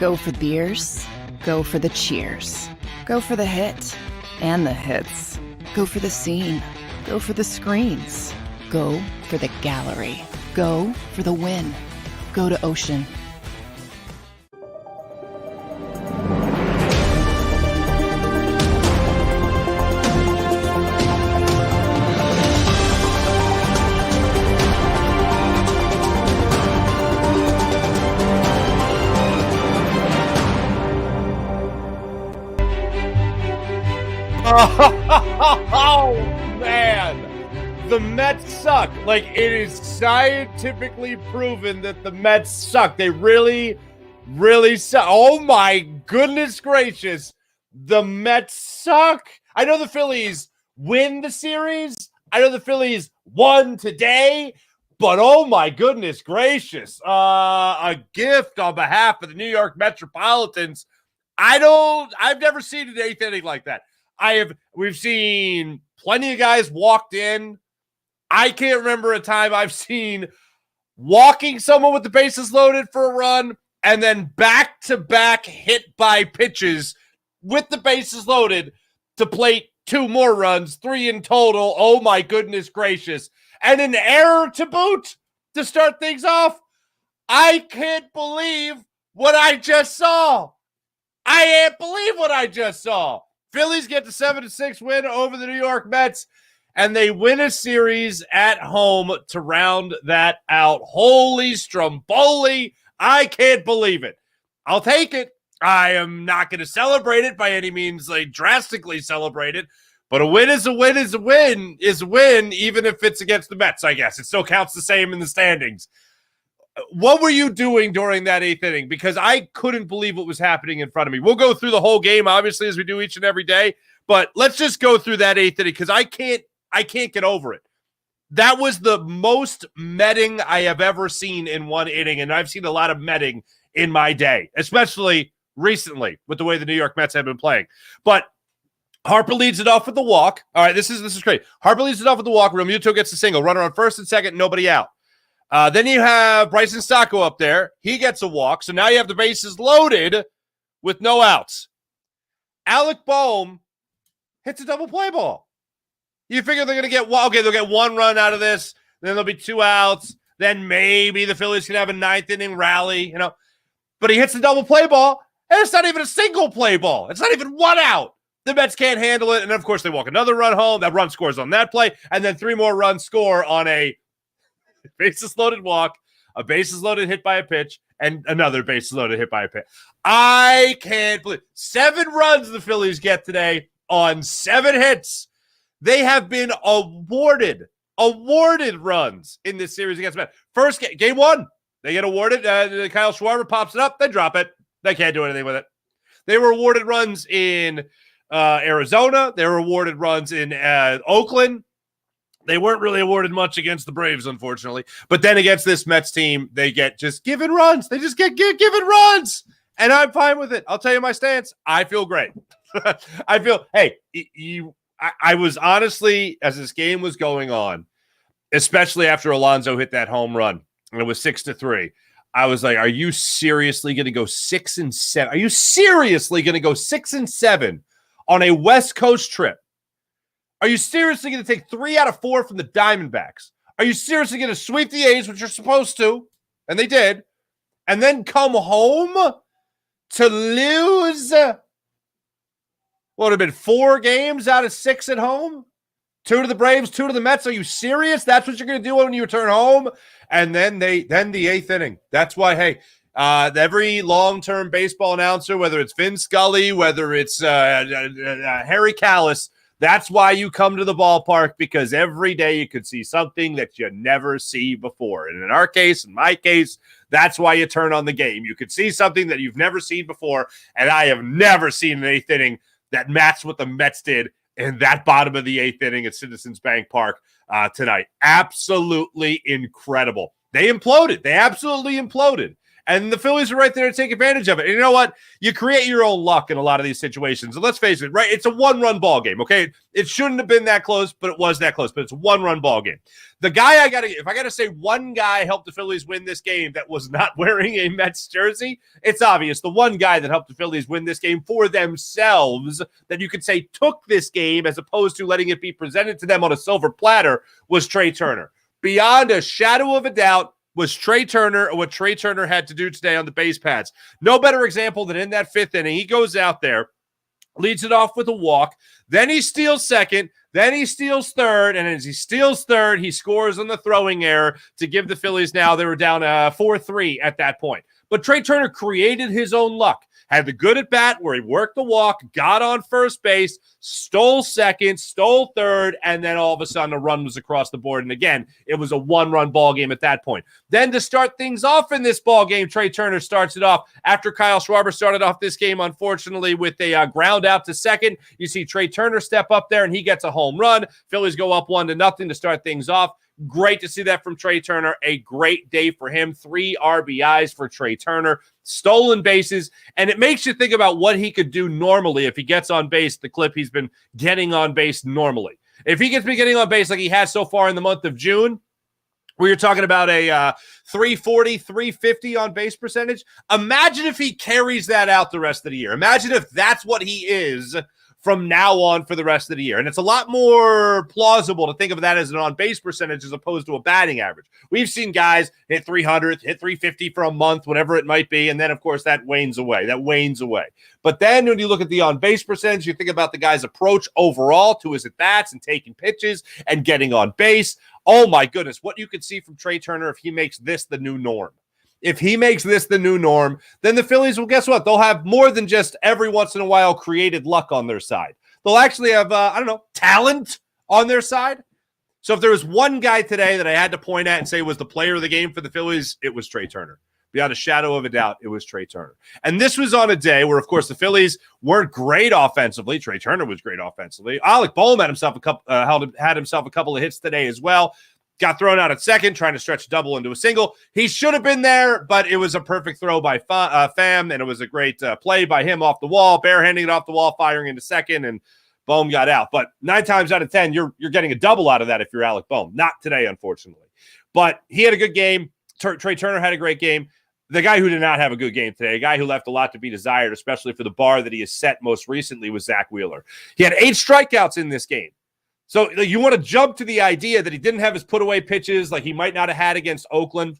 Go for beers. Go for the cheers. Go for the hit and the hits. Go for the scene. Go for the screens. Go for the gallery. Go for the win. Go to Ocean. Oh, man. The Mets suck. Like, it is scientifically proven that the Mets suck. They really, really suck. Oh, my goodness gracious. The Mets suck. I know the Phillies win the series. I know the Phillies won today. But, oh, my goodness gracious. A gift on behalf of the New York Metropolitans. I've never seen an eighth inning like that. We've seen plenty of guys walked in. I can't remember a time I've seen walking someone with the bases loaded for a run and then back-to-back hit by pitches with the bases loaded to plate 2 more runs, 3 in total. Oh, my goodness gracious. And an error to boot to start things off. I can't believe what I just saw. I can't believe what I just saw. Phillies get the 7-6 win over the New York Mets, and they win a series at home to round that out. Holy Stromboli. I can't believe it. I'll take it. I am not going to celebrate it by any means, like drastically celebrate it, but a win is a win is a win is a win, even if it's against the Mets, I guess. It still counts the same in the standings. What were you doing during that 8th inning? Because I couldn't believe what was happening in front of me. We'll go through the whole game, obviously, as we do each and every day. But let's just go through that 8th inning because I can't get over it. That was the most metting I have ever seen in one inning, and I've seen a lot of metting in my day, especially recently with the way the New York Mets have been playing. But Harper leads it off with the walk. All right, this is great. Harper leads it off with the walk. Realmuto gets the single. Runner on first and second, nobody out. Then you have Bryson Sacco up there. He gets a walk. So now you have the bases loaded with no outs. Alec Boehm hits a double play ball. You figure they're going to get they'll get 1 run out of this. Then there'll be 2 outs. Then maybe the Phillies can have a 9th inning rally, But he hits the double play ball, and it's not even a single play ball. It's not even 1 out. The Mets can't handle it. And, of course, they walk another run home. That run scores on that play. And then 3 more runs score on a bases loaded walk, a bases loaded hit by a pitch, and another bases loaded hit by a pitch. I can't believe 7 runs the Phillies get today on 7 hits. They have been awarded runs in this series against the Mets. First game 1, they get awarded. Kyle Schwarber pops it up. They drop it. They can't do anything with it. They were awarded runs in Arizona. They were awarded runs in Oakland. They weren't really awarded much against the Braves, unfortunately. But then against this Mets team, they get just given runs. They just get given runs. And I'm fine with it. I'll tell you my stance. I feel great. I was honestly, as this game was going on, especially after Alonso hit that home run, and it was 6-3, I was like, are you seriously going to go 6-7? Are you seriously going to go 6-7 on a West Coast trip? Are you seriously going to take 3 out of 4 from the Diamondbacks? Are you seriously going to sweep the A's, which you're supposed to, and they did, and then come home to lose? What would have been 4 games out of 6 at home? 2 to the Braves, 2 to the Mets. Are you serious? That's what you're going to do when you return home? And then the 8th inning. That's why, every long-term baseball announcer, whether it's Vin Scully, whether it's Harry Kalas, that's why you come to the ballpark, because every day you could see something that you never see before. And in my case, that's why you turn on the game. You could see something that you've never seen before, and I have never seen an 8th inning that matched what the Mets did in that bottom of the 8th inning at Citizens Bank Park tonight. Absolutely incredible. They imploded. They absolutely imploded. And the Phillies are right there to take advantage of it. And you know what? You create your own luck in a lot of these situations. And let's face it, right? It's a one-run ball game, okay? It shouldn't have been that close, but it was that close. But it's a one-run ball game. The guy if I got to say one guy helped the Phillies win this game that was not wearing a Mets jersey, it's obvious. The one guy that helped the Phillies win this game for themselves that you could say took this game as opposed to letting it be presented to them on a silver platter was Trey Turner. Beyond a shadow of a doubt, was Trey Turner and what Trey Turner had to do today on the base paths. No better example than in that 5th inning. He goes out there, leads it off with a walk, then he steals second, then he steals third, and as he steals third, he scores on the throwing error to give the Phillies now, they were down 4-3 at that point. But Trey Turner created his own luck. Had the good at bat where he worked the walk, got on first base, stole second, stole third, and then all of a sudden a run was across the board. And again, it was a one-run ball game at that point. Then to start things off in this ball game, Trey Turner starts it off after Kyle Schwarber started off this game, unfortunately, with a ground out to second. You see Trey Turner step up there, and he gets a home run. Phillies go up 1-0 to start things off. Great to see that from Trey Turner. A great day for him. 3 RBIs for Trey Turner. Stolen bases. And it makes you think about what he could do normally if he gets on base, the clip he's been getting on base normally. If he gets been getting on base like he has so far in the month of June, where you're talking about a 340, 350 on base percentage, imagine if he carries that out the rest of the year. Imagine if that's what he is from now on for the rest of the year. And it's a lot more plausible to think of that as an on-base percentage as opposed to a batting average. We've seen guys hit 300, hit 350 for a month, whatever it might be, and then, of course, that wanes away. But then when you look at the on-base percentage, you think about the guy's approach overall to his at-bats and taking pitches and getting on base. Oh, my goodness, what you could see from Trey Turner if he makes this the new norm. If he makes this the new norm, then the Phillies, well, guess what? They'll have more than just every once in a while created luck on their side. They'll actually have, talent on their side. So if there was one guy today that I had to point at and say was the player of the game for the Phillies, it was Trey Turner. Beyond a shadow of a doubt, it was Trey Turner. And this was on a day where, of course, the Phillies weren't great offensively. Trey Turner was great offensively. Alec Boehm had himself a couple of hits today as well. Got thrown out at second, trying to stretch a double into a single. He should have been there, but it was a perfect throw by Pham, and it was a great play by him off the wall, barehanding it off the wall, firing into second, and Boehm got out. But 9 times out of 10, you're getting a double out of that if you're Alec Boehm. Not today, unfortunately. But he had a good game. Trey Turner had a great game. The guy who did not have a good game today, a guy who left a lot to be desired, especially for the bar that he has set most recently, was Zach Wheeler. He had 8 strikeouts in this game. So you want to jump to the idea that he didn't have his put-away pitches like he might not have had against Oakland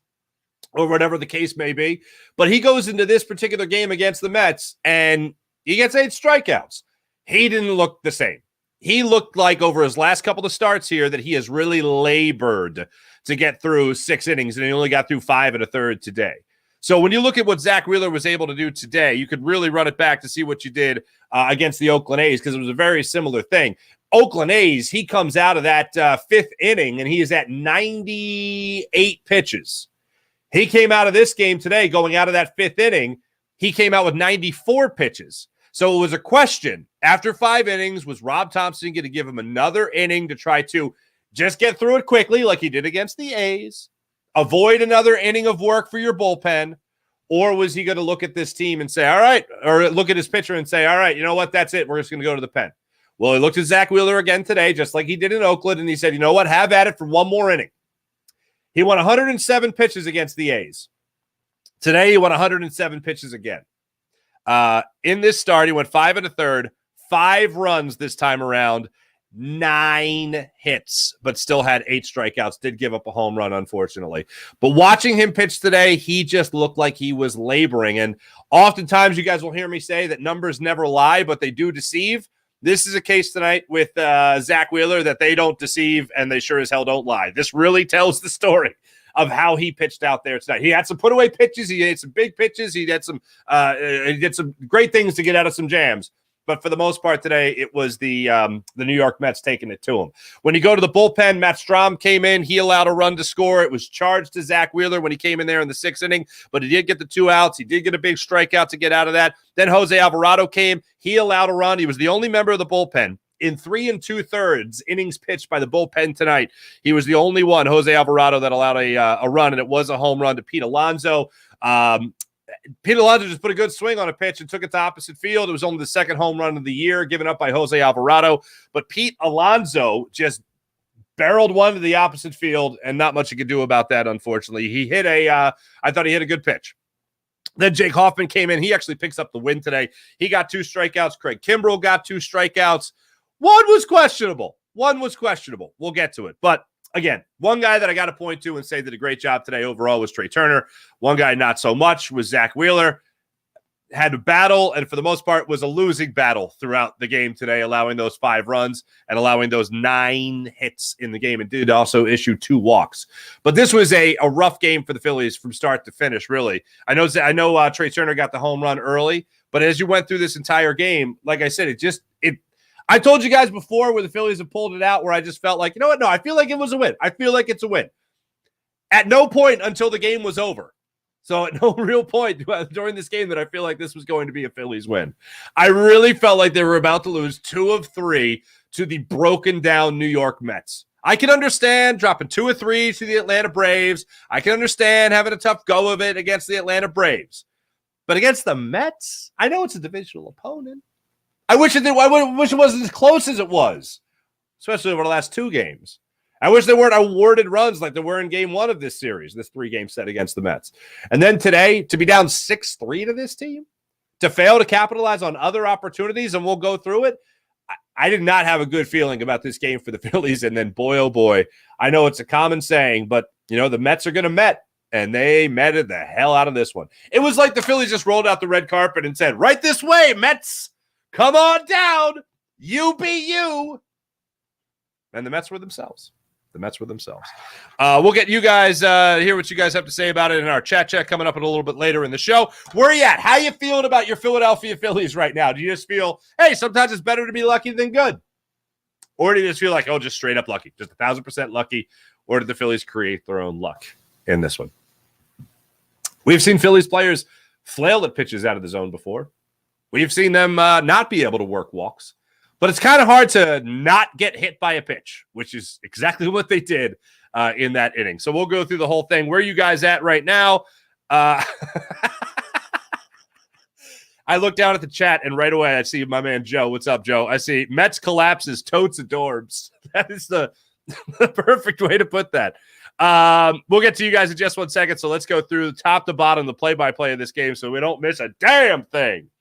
or whatever the case may be. But he goes into this particular game against the Mets, and he gets 8 strikeouts. He didn't look the same. He looked like over his last couple of starts here that he has really labored to get through 6 innings, and he only got through 5 1/3 today. So when you look at what Zach Wheeler was able to do today, you could really run it back to see what you did against the Oakland A's because it was a very similar thing. Oakland A's, he comes out of that 5th inning, and he is at 98 pitches. He came out of this game today, going out of that 5th inning, he came out with 94 pitches. So it was a question. After 5 innings, was Rob Thompson going to give him another inning to try to just get through it quickly like he did against the A's, avoid another inning of work for your bullpen, or was he going to look at this team and say, all right, or look at his pitcher and say, all right, you know what, that's it. We're just going to go to the pen. Well, he looked at Zach Wheeler again today, just like he did in Oakland, and he said, you know what, have at it for one more inning. He won 107 pitches against the A's. Today, he won 107 pitches again. In this start, he went 5 1/3, 5 runs this time around, 9 hits, but still had 8 strikeouts. Did give up a home run, unfortunately. But watching him pitch today, he just looked like he was laboring. And oftentimes, you guys will hear me say that numbers never lie, but they do deceive. This is a case tonight with Zach Wheeler that they don't deceive, and they sure as hell don't lie. This really tells the story of how he pitched out there tonight. He had some put-away pitches. He had some big pitches. He did some great things to get out of some jams. But for the most part today, it was the New York Mets taking it to him. When you go to the bullpen, Matt Strahm came in. He allowed a run to score. It was charged to Zach Wheeler when he came in there in the 6th inning, but he did get the 2 outs. He did get a big strikeout to get out of that. Then Jose Alvarado came. He allowed a run. He was the only member of the bullpen in 3 2/3 innings pitched by the bullpen tonight, he was the only one, Jose Alvarado, that allowed a run, and it was a home run to Pete Alonso. Pete Alonso just put a good swing on a pitch and took it to opposite field. It was only the second home run of the year given up by Jose Alvarado, but Pete Alonso just barreled one to the opposite field, and not much you could do about that, unfortunately. He hit I thought he hit a good pitch. Then Jake Hoffman came in. He actually picks up the win today. He got 2 strikeouts. Craig Kimbrell got 2 strikeouts. One was questionable. We'll get to it. But again, one guy that I got to point to and say did a great job today overall was Trey Turner. One guy not so much was Zach Wheeler. Had a battle, and for the most part was a losing battle throughout the game today, allowing those 5 runs and allowing those 9 hits in the game, and did also issue 2 walks. But this was a rough game for the Phillies from start to finish, really. I know Trey Turner got the home run early, but as you went through this entire game, like I said, I told you guys before where the Phillies have pulled it out, where I just felt like, you know what? No, I feel like it was a win. I feel like it's a win. At no point until the game was over. So at no real point during this game that I feel like this was going to be a Phillies win. I really felt like they were about to lose 2 of 3 to the broken down New York Mets. I can understand dropping 2 or 3 to the Atlanta Braves. I can understand having a tough go of it against the Atlanta Braves. But against the Mets, I know it's a divisional opponent. I wish it wasn't as close as it was, especially over the last 2 games. I wish they weren't awarded runs like they were in game 1 of this series, this 3-game set against the Mets. And then today, to be down 6-3 to this team, to fail to capitalize on other opportunities, and we'll go through it. I did not have a good feeling about this game for the Phillies. And then, boy, oh boy, I know it's a common saying, but, the Mets are going to Met, and they Metted the hell out of this one. It was like the Phillies just rolled out the red carpet and said, right this way, Mets, come on down, you be you. And the Mets were themselves. We'll get you guys, hear what you guys have to say about it in our chat coming up a little bit later in the show. Where are you at? How you feeling about your Philadelphia Phillies right now? Do you just feel, hey, sometimes it's better to be lucky than good? Or do you just feel like, just straight up lucky, just 1,000% lucky? Or did the Phillies create their own luck in this one? We've seen Phillies players flail at pitches out of the zone before. We've seen them not be able to work walks. But it's kind of hard to not get hit by a pitch, which is exactly what they did in that inning. So we'll go through the whole thing. Where are you guys at right now? I look down at the chat, and right away I see my man Joe. What's up, Joe? I see Mets collapses, totes adorbs. That is the perfect way to put that. We'll get to you guys in just 1 second. So let's go through top to bottom the play-by-play of this game so we don't miss a damn thing.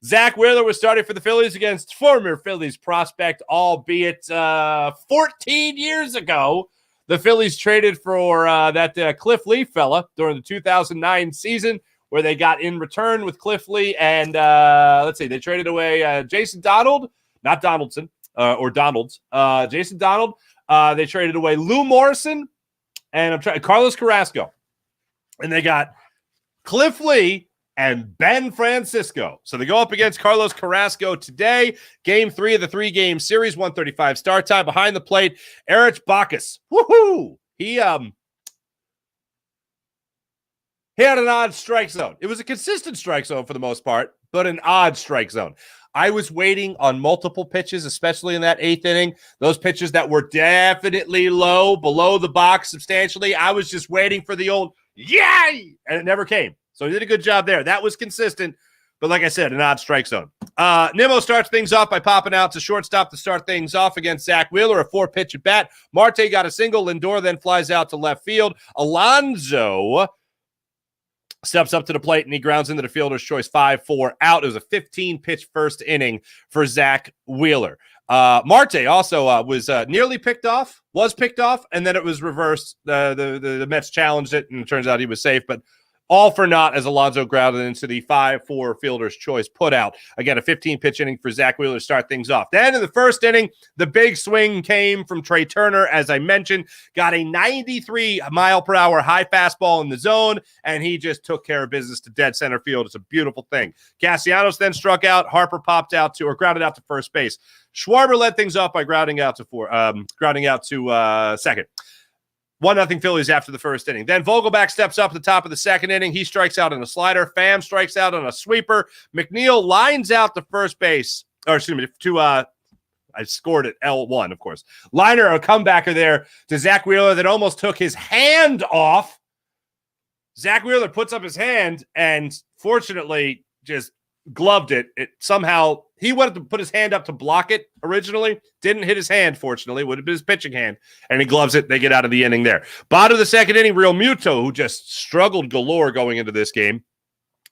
Zach Wheeler was starting for the Phillies against former Phillies prospect, albeit 14 years ago. The Phillies traded for that Cliff Lee fella during the 2009 season, where they got in return with Cliff Lee. And they traded away Jason Donald, not Donaldson, or Donalds, Jason Donald. They traded away Lou Morrison and Carlos Carrasco. And they got Cliff Lee and Ben Francisco. So they go up against Carlos Carrasco today. Game 3 of the 3-game series, 1:35 start time. Behind the plate, Erich Bacchus. Woohoo! He had an odd strike zone. It was a consistent strike zone for the most part, but an odd strike zone. I was waiting on multiple pitches, especially in that 8th inning. Those pitches that were definitely low, below the box substantially. I was just waiting for the old yay, and it never came. So he did a good job there. That was consistent, but like I said, an odd strike zone. Nimmo starts things off by popping out to shortstop to start things off against Zach Wheeler, a 4-pitch at bat. Marte got a single. Lindor then flies out to left field. Alonso steps up to the plate, and he grounds into the fielder's choice 5-4 out. It was a 15-pitch first inning for Zach Wheeler. Marte also was nearly picked off, and then it was reversed. The Mets challenged it, and it turns out he was safe, but all for naught as Alonso grounded into the 5-4 fielder's choice put out. Again, a 15-pitch inning for Zach Wheeler to start things off. Then in the first inning, the big swing came from Trey Turner, as I mentioned. Got a 93-mile-per-hour high fastball in the zone, and he just took care of business to dead center field. It's a beautiful thing. Castellanos then struck out. Harper popped out to, or grounded out to first base. Schwarber led things off by grounding out to second. 1-0 Phillies after the first inning. Then Vogelback steps up at the top of the second inning. He strikes out on a slider. Pham strikes out on a sweeper. McNeil lines out to first base. Or excuse me, to I scored it L1, of course. Liner, a comebacker there to Zach Wheeler that almost took his hand off. Zach Wheeler puts up his hand and fortunately just gloved it. It somehow, he wanted to put his hand up to block it originally. Didn't hit his hand, fortunately. Would have been his pitching hand. And he gloves it. They get out of the inning there. Bottom of the second inning, Real Muto, who just struggled galore going into this game.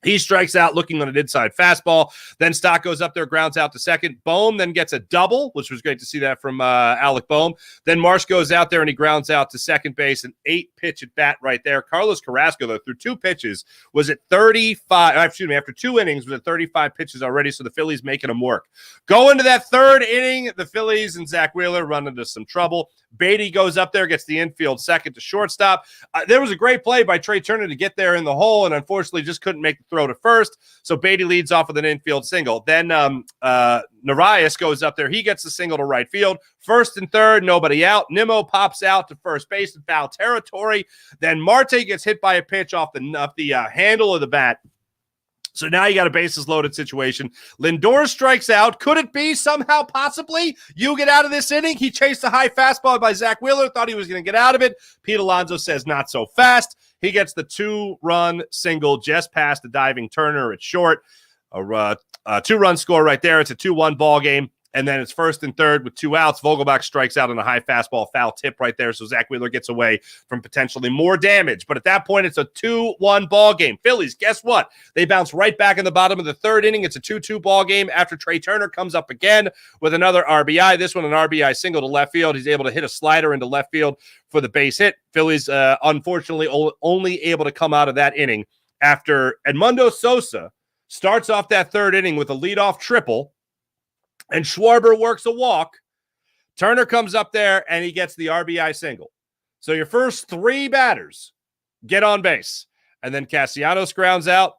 He strikes out looking on an inside fastball. Then Stock goes up there, grounds out to second. Bohm then gets a double, which was great to see that from Alec Bohm. Then Marsh goes out there and he grounds out to second base. An 8-pitch at bat right there. Carlos Carrasco, though, through 2 pitches, was at 35. After 2 innings, was at 35 pitches already. So the Phillies making him work. Go into that third inning, the Phillies and Zach Wheeler run into some trouble. Beatty goes up there, gets the infield second to shortstop. There was a great play by Trey Turner to get there in the hole, and unfortunately just couldn't make the throw to first. So Beatty leads off with an infield single. Then Narvaez goes up there. He gets the single to right field. First and third, nobody out. Nimmo pops out to first base in foul territory. Then Marte gets hit by a pitch off the handle of the bat. So now you got a bases loaded situation. Lindor strikes out. Could it be somehow, possibly, you get out of this inning? He chased a high fastball by Zach Wheeler, thought he was going to get out of it. Pete Alonso says not so fast. He gets the 2-run single just past the diving Turner at short. A 2-run score right there. It's a 2-1 ball game. And then it's first and third with 2 outs. Vogelbach strikes out on a high fastball, foul tip right there. So Zach Wheeler gets away from potentially more damage. But at that point, it's a 2-1 ball game. Phillies, guess what? They bounce right back in the bottom of the third inning. It's a 2-2 ball game after Trey Turner comes up again with another RBI. This one, an RBI single to left field. He's able to hit a slider into left field for the base hit. Phillies, unfortunately, only able to come out of that inning after Edmundo Sosa starts off that third inning with a leadoff triple. And Schwarber works a walk. Turner comes up there, and he gets the RBI single. So your first 3 batters get on base. And then Castellanos grounds out.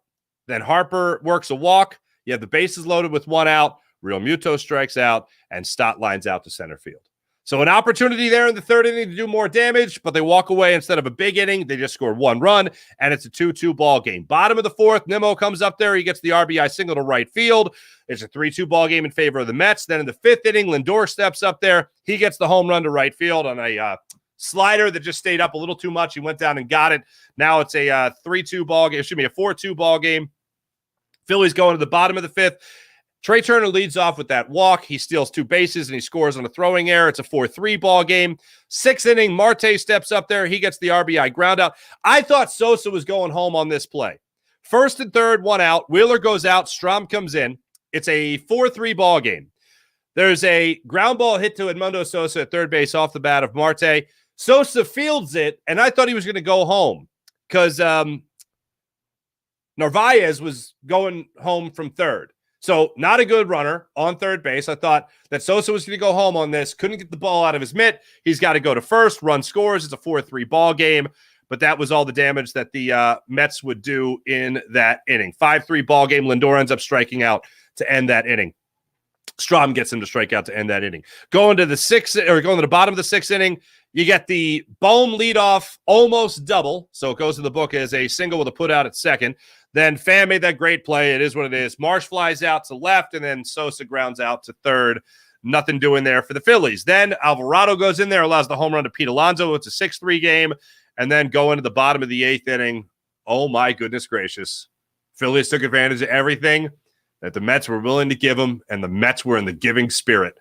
Then Harper works a walk. You have the bases loaded with 1 out. Real Muto strikes out, and Stott lines out to center field. So an opportunity there in the third inning to do more damage, but they walk away instead of a big inning. They just score 1 run, and it's a 2-2 ball game. Bottom of the fourth, Nimmo comes up there. He gets the RBI single to right field. It's a 3-2 ball game in favor of the Mets. Then in the 5th inning, Lindor steps up there. He gets the home run to right field on a slider that just stayed up a little too much. He went down and got it. Now it's a 3-2 ball game. A 4-2 ball game. Phillies going to the bottom of the 5th. Trey Turner leads off with that walk. He steals 2 bases, and he scores on a throwing error. It's a 4-3 ball game. 6th inning, Marte steps up there. He gets the RBI ground out. I thought Sosa was going home on this play. First and third, 1 out. Wheeler goes out. Strom comes in. It's a 4-3 ball game. There's a ground ball hit to Edmundo Sosa at third base off the bat of Marte. Sosa fields it, and I thought he was going to go home because Narvaez was going home from third. So not a good runner on third base. I thought that Sosa was going to go home on this. Couldn't get the ball out of his mitt. He's got to go to first. Run scores. It's a 4-3 ball game. But that was all the damage that the Mets would do in that inning. 5-3 ball game. Lindor ends up striking out to end that inning. Strom gets him to strike out to end that inning. Going to the bottom of the 6th inning, you get the Bohm leadoff almost double. So it goes to the book as a single with a put out at second. Then Pham made that great play. It is what it is. Marsh flies out to left, and then Sosa grounds out to third. Nothing doing there for the Phillies. Then Alvarado goes in there, allows the home run to Pete Alonso. It's a 6-3 game. And then going to the bottom of the 8th inning, oh my goodness gracious. Phillies took advantage of everything that the Mets were willing to give them, and the Mets were in the giving spirit.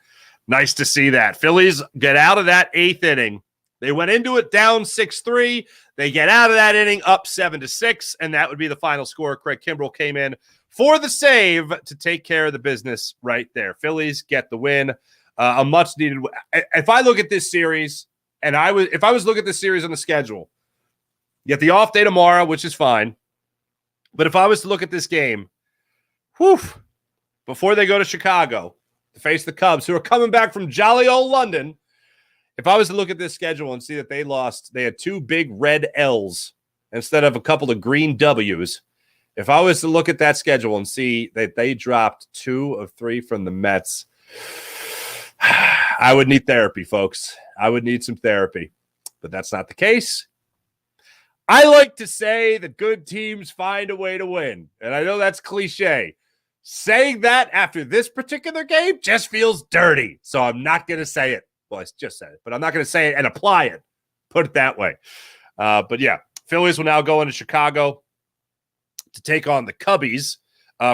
Nice to see that. Phillies get out of that 8th inning. They went into it down 6-3. They get out of that inning up 7-6, and that would be the final score. Craig Kimbrell came in for the save to take care of the business right there. Phillies get the win. A much-needed win. If I look at this series, if I was looking at this series on the schedule, you get the off day tomorrow, which is fine. But if I was to look at this game, before they go to Chicago to face the Cubs, who are coming back from jolly old London, if I was to look at this schedule and see that they had 2 big red L's instead of a couple of green W's, if I was to look at that schedule and see that they dropped 2 of 3 from the Mets, I would need therapy, folks. I would need some therapy, but that's not the case. I like to say that good teams find a way to win, and I know that's cliche. saying that after this particular game just feels dirty. So I'm not going to say it. Well, I just said it, but I'm not going to say it and apply it. Put it that way. But yeah, Phillies will now go into Chicago to take on the Cubbies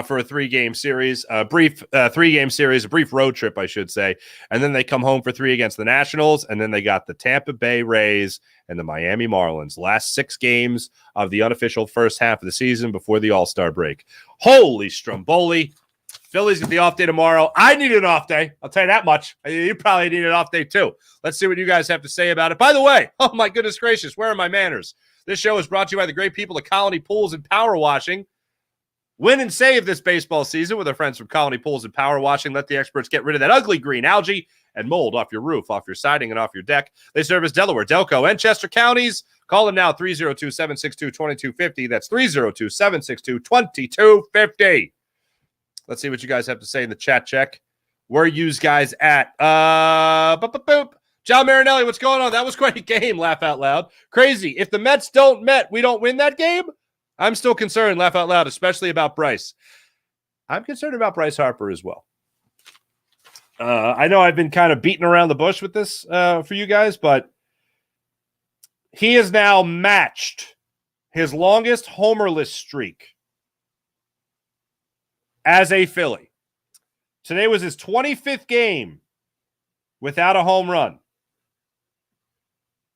for a three-game series, a brief three-game series, a brief road trip, I should say. And then they come home for 3 against the Nationals, and then they got the Tampa Bay Rays and the Miami Marlins. Last 6 games of the unofficial first half of the season before the All-Star break. Holy Stromboli. Phillies get the off day tomorrow. I need an off day. I'll tell you that much. You probably need an off day too. Let's see what you guys have to say about it. By the way, oh my goodness gracious, where are my manners? This show is brought to you by the great people of Colony Pools and Power Washing. Win and save this baseball season with our friends from Colony Pools and Power Washing. Let the experts get rid of that ugly green algae and mold off your roof, off your siding, and off your deck. They service Delaware, Delco, and Chester counties. Call them now, 302-762-2250. That's 302-762-2250. Let's see what you guys have to say in the chat check. Where are you guys at? John Marinelli, what's going on? That was quite a game, laugh out loud. Crazy. If the Mets don't Met, we don't win that game? I'm still concerned, laugh out loud, especially about Bryce. I'm concerned about Bryce Harper as well. I know I've been kind of beating around the bush with this for you guys, but he has now matched his longest homerless streak as a Philly. Today was his 25th game without a home run.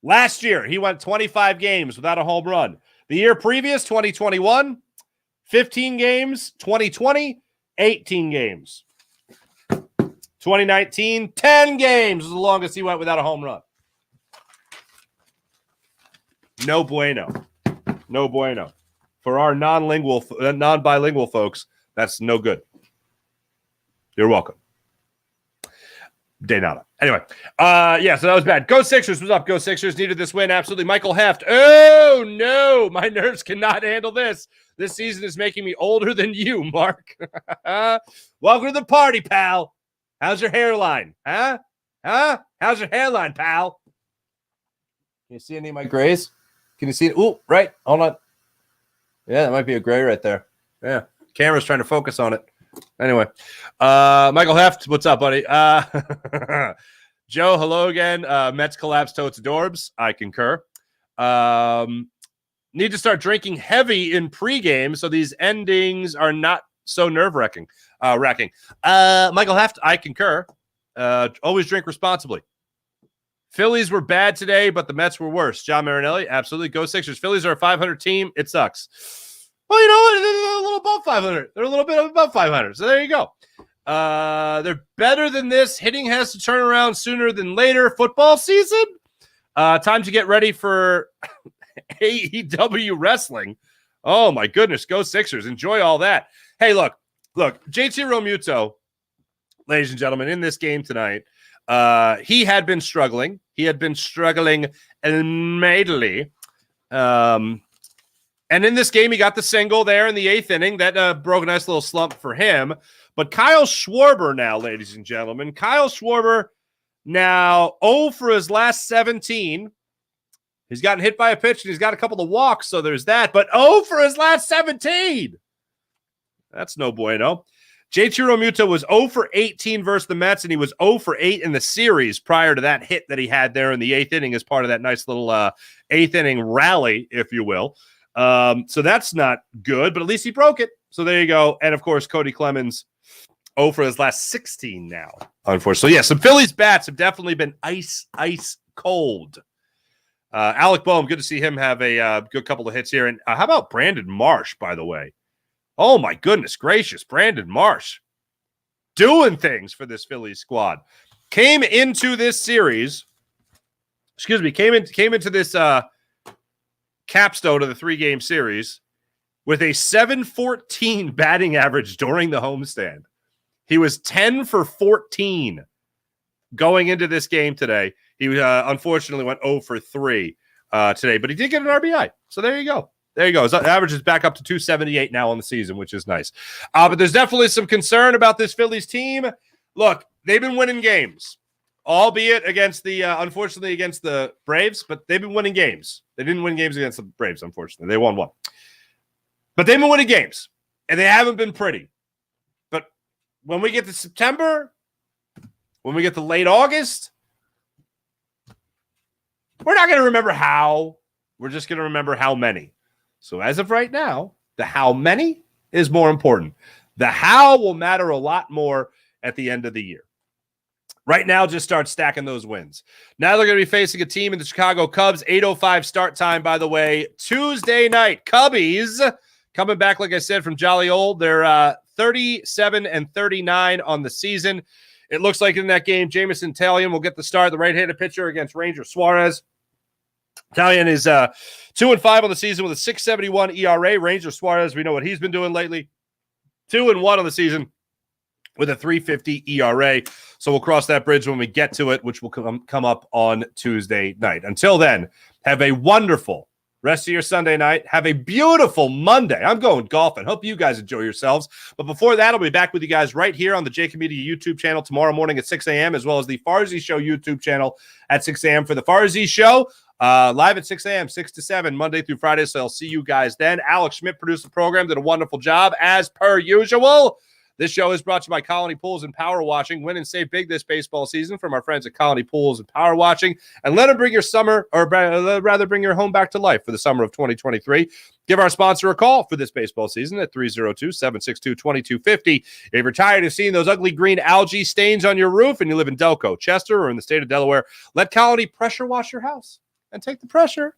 Last year, he went 25 games without a home run. The year previous, 2021, 15 games. 2020, 18 games. 2019, 10 games was the longest he went without a home run. No bueno. No bueno. For our non-bilingual folks, that's no good. You're welcome. De nada. Anyway, yeah, so that was bad. Go Sixers. What's up? Go Sixers. Needed this win. Absolutely. Michael Heft. Oh, no. My nerves cannot handle this. This season is making me older than you, Mark. Welcome to the party, pal. How's your hairline? Huh? How's your hairline, pal? Can you see any of my grays? Can you see it? Ooh, right. Hold on. Yeah, that might be a gray right there. Yeah. Camera's trying to focus on it. Anyway, Michael Heft, what's up, buddy? Joe, hello again. Mets collapse totes adorbs. I concur. Need to start drinking heavy in pregame so these endings are not so nerve-wracking. Michael Heft, I concur. Always drink responsibly. Phillies were bad today, but the Mets were worse. John Marinelli, absolutely. Go Sixers. Phillies are a 500 team. It sucks. Well, you know what? They're a little above 500. They're a little bit above 500. So there you go. They're better than this. Hitting has to turn around sooner than later. Football season. Time to get ready for AEW wrestling. Oh, my goodness. Go Sixers. Enjoy all that. Hey, look. JT Realmuto, ladies and gentlemen, in this game tonight, he had been struggling. He had been struggling mightily. And in this game, he got the single there in the 8th inning. That broke a nice little slump for him. But Kyle Schwarber now, ladies and gentlemen. Kyle Schwarber now 0 for his last 17. He's gotten hit by a pitch, and he's got a couple of walks, so there's that. But 0 for his last 17. That's no bueno. JT Realmuto was 0 for 18 versus the Mets, and he was 0 for 8 in the series prior to that hit that he had there in the 8th inning as part of that nice little 8th inning rally, if you will. So that's not good, but at least he broke it. So there you go. And of course, Cody Clemens 0 for his last 16 now, unfortunately. So yeah, some Phillies bats have definitely been ice cold. Alec Boehm, good to see him have a good couple of hits here. And how about Brandon Marsh, by the way? Oh my goodness gracious, Brandon Marsh doing things for this Phillies squad. Came into this series, came into this capstone of the 3-game series with a 714 batting average during the homestand. He was 10 for 14 going into this game today. He unfortunately went 0 for 3 today, but he did get an RBI. So there you go. There you go. His average is back up to 278 now on the season, which is nice. But there's definitely some concern about this Phillies team. Look, they've been winning games, albeit against the, unfortunately, against the Braves, but they've been winning games. They didn't win games against the Braves, unfortunately. They won one. But they've been winning games, and they haven't been pretty. But when we get to September, when we get to late August, we're not going to remember how. We're just going to remember how many. So as of right now, the how many is more important. The how will matter a lot more at the end of the year. Right now, just start stacking those wins. Now they're going to be facing a team in the Chicago Cubs. 8:05 start time, by the way. Tuesday night, Cubbies coming back, like I said, from Jolly Old. They're 37-39 on the season. It looks like in that game, Jameson Taillon will get the start, the right-handed pitcher against Ranger Suarez. Taillon is 2-5 on the season with a 6.71 ERA. Ranger Suarez, we know what he's been doing lately. 2-1 on the season with a 3.50 ERA. So we'll cross that bridge when we get to it, which will come up on Tuesday night. Until then, have a wonderful rest of your Sunday night. Have a beautiful Monday. I'm going golfing. Hope you guys enjoy yourselves. But before that, I'll be back with you guys right here on the JAKIB Media YouTube channel tomorrow morning at 6 a.m., as well as the Farzy Show YouTube channel at 6 a.m. for the Farzy Show. Live at 6 a.m., 6 to 7, Monday through Friday. So I'll see you guys then. Alex Schmidt produced the program, did a wonderful job as per usual. This show is brought to you by Colony Pools and Power Washing. Win and save big this baseball season from our friends at Colony Pools and Power Washing. And let them bring your summer, or rather bring your home back to life for the summer of 2023. Give our sponsor a call for this baseball season at 302-762-2250. If you're tired of seeing those ugly green algae stains on your roof and you live in Delco, Chester, or in the state of Delaware, let Colony pressure wash your house and take the pressure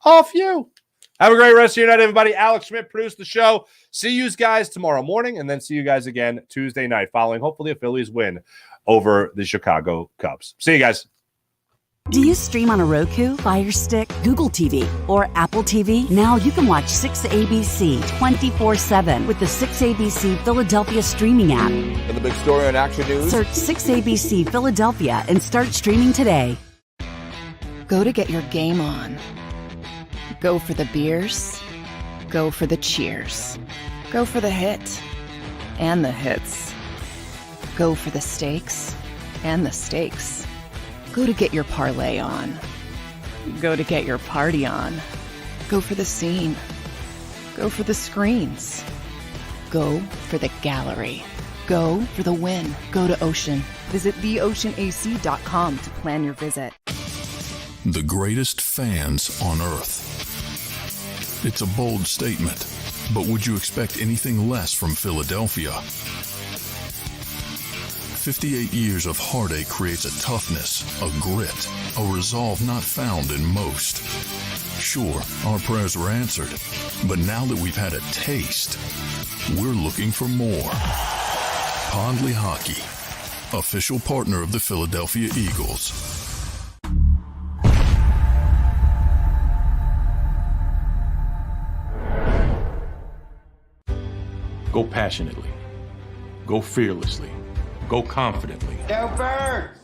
off you. Have a great rest of your night, everybody. Alex Schmidt produced the show. See you guys tomorrow morning, and then see you guys again Tuesday night, following hopefully a Phillies win over the Chicago Cubs. See you guys. Do you stream on a Roku, Fire Stick, Google TV, or Apple TV? Now you can watch 6ABC 24/7 with the 6ABC Philadelphia streaming app. And the big story on Action News. Search 6ABC Philadelphia and start streaming today. Go to get your game on. Go for the beers. Go for the cheers. Go for the hit and the hits. Go for the stakes and the stakes. Go to get your parlay on. Go to get your party on. Go for the scene. Go for the screens. Go for the gallery. Go for the win. Go to Ocean. Visit theoceanac.com to plan your visit. The greatest fans on earth. It's a bold statement, but would you expect anything less from Philadelphia? 58 years of heartache creates a toughness, a grit, a resolve not found in most. Sure, our prayers were answered, but now that we've had a taste, we're looking for more. Pondley Hockey, official partner of the Philadelphia Eagles. Go passionately. Go fearlessly. Go confidently. Go Birds!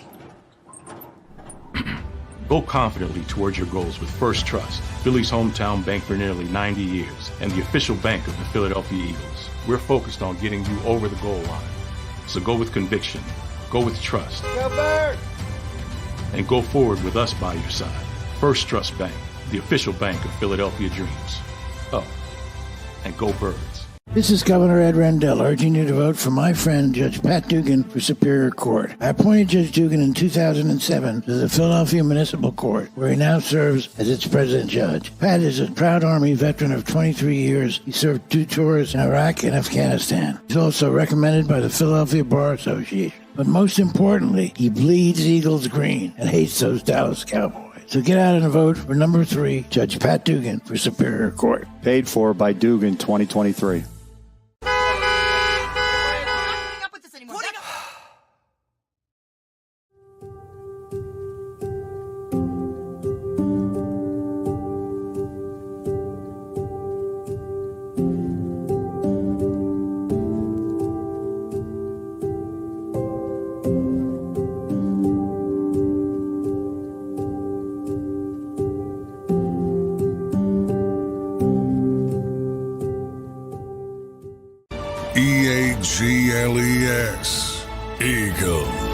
Go confidently towards your goals with First Trust, Philly's hometown bank for nearly 90 years, and the official bank of the Philadelphia Eagles. We're focused on getting you over the goal line. So go with conviction. Go with trust. Go Birds! And go forward with us by your side. First Trust Bank, the official bank of Philadelphia dreams. Oh, and go Birds. This is Governor Ed Rendell urging you to vote for my friend Judge Pat Dugan for Superior Court. I appointed Judge Dugan in 2007 to the Philadelphia Municipal Court, where he now serves as its president judge. Pat is a proud Army veteran of 23 years. He served 2 tours in Iraq and Afghanistan. He's also recommended by the Philadelphia Bar Association. But most importantly, he bleeds Eagles green and hates those Dallas Cowboys. So get out and vote for number 3, Judge Pat Dugan for Superior Court. Paid for by Dugan 2023. EAGLEX, Eagles.